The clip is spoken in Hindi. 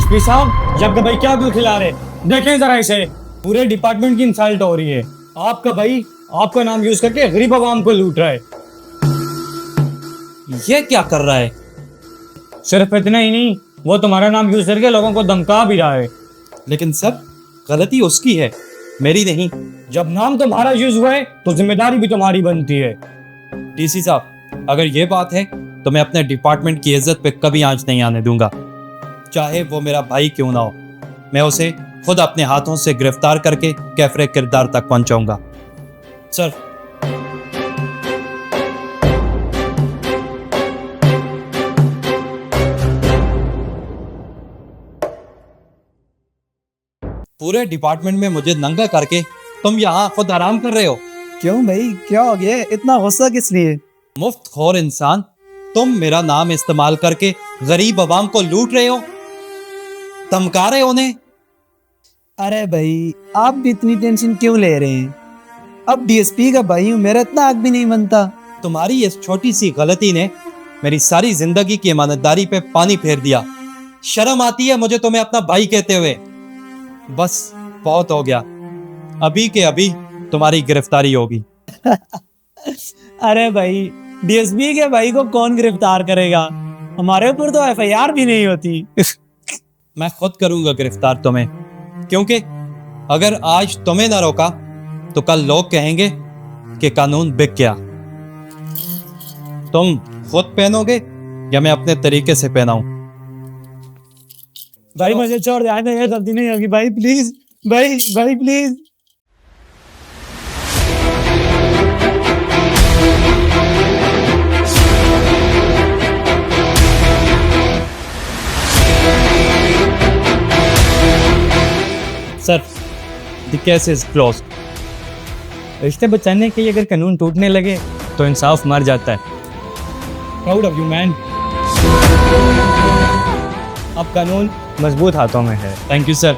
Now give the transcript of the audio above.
डीएसपी साहब, ये आपका भाई क्या गुल खिला रहे? देखें जरा इसे, पूरे डिपार्टमेंट की इंसल्ट हो रही है। आपका भाई आपका नाम यूज करके गरीब आवाम को लूट रहा है। ये क्या कर रहा है? सिर्फ इतना ही नहीं, वो तुम्हारा नाम यूज करके लोगों को धमका भी रहा है। लेकिन सर, गलती उसकी है, मेरी नहीं। जब नाम तुम्हारा यूज हुआ है तो जिम्मेदारी भी तुम्हारी बनती है। डीसी साहब, अगर ये बात है तो मैं अपने डिपार्टमेंट की इज्जत पे कभी आंच नहीं आने दूंगा, चाहे वो मेरा भाई क्यों ना हो। मैं उसे खुद अपने हाथों से गिरफ्तार करके कैफरे किरदार तक पहुंचाऊंगा। सर, पूरे डिपार्टमेंट में मुझे नंगा करके तुम यहाँ खुद आराम कर रहे हो। क्यों भाई, क्या हो गया? इतना गुस्सा किस लिए? मुफ्त खोर इंसान, तुम मेरा नाम इस्तेमाल करके गरीब आवाम को लूट रहे हो, धमका रहे हो उन्हें। अरे भाई, आप भी इतनी टेंशन क्यों ले रहे हैं? अब डीएसपी का भाई हूँ, मेरा इतना हक भी नहीं बनता। तुम्हारी इस छोटी सी गलती ने मेरी सारी जिंदगी की ईमानदारी पे पानी फेर दिया। शर्म आती है मुझे तुम्हें अपना भाई कहते हुए। बस बहुत हो गया, अभी के अभी तुम्हारी गिरफ्तारी होगी। अरे भाई, डीएसपी के भाई को कौन गिरफ्तार करेगा? हमारे ऊपर तो एफआईआर भी नहीं होती। मैं खुद करूंगा गिरफ्तार तुम्हें, क्योंकि अगर आज तुम्हें ना रोका तो कल लोग कहेंगे कि कानून बिक गया। तुम खुद पहनोगे या मैं अपने तरीके से पहनाऊं? भाई मुझे छोड़ दे, आइंदा ये गलती नहीं होगी भाई, प्लीज भाई, भाई please. Sir, the case is closed. रिश्ते बचाने के लिए अगर कानून टूटने लगे तो इंसाफ मर जाता है। Proud of you man. अब कानून मजबूत हाथों में है। Thank you sir.